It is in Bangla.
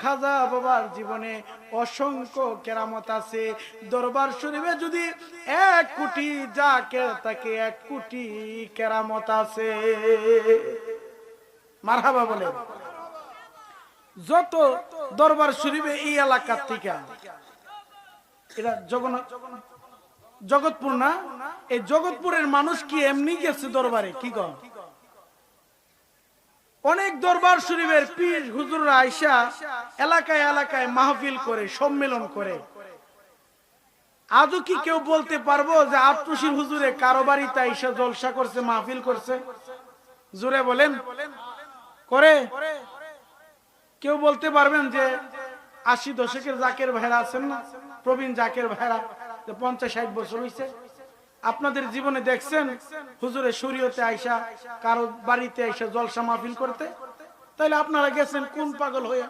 খাজা বাবার জীবনে অসংখ্য কেরামত আছে। দরবার শরীফে যদি 1 কোটি জাকের তাকে 1 কোটি কেরামত আছে। মারহাবা বলে। যত দরবার শরীফে এই এলাকার থেকে, এটা জগৎপুর না, এই জগৎপুরের মানুষ কি এমনি গেছে দরবারে? কি কর, অনেক দরবার শরীফের পীর হুজুররা আইসা এলাকায় এলাকায় মাহফিল করে, সম্মেলন করে। আজও কি কেউ বলতে পারবো যে আটরশির হুজুরে কারো বাড়িতে আইসা জলসা করছে, মাহফিল করছে? জোরে বলেন, করে? কেউ বলতে পারবেন যে 80 দশকের জাকের ভাইরা আছেন না, প্রবীণ জাকের ভাইরা, 50-60 বছর হয়েছে, আপনাদের জীবনে দেখছেন হুজুরে শরীয়তে আইসা কারো বাড়িতে আইসা জলসা মাহফিল করতে? তাইলে আপনারা গেছেন কোন পাগল হইয়া?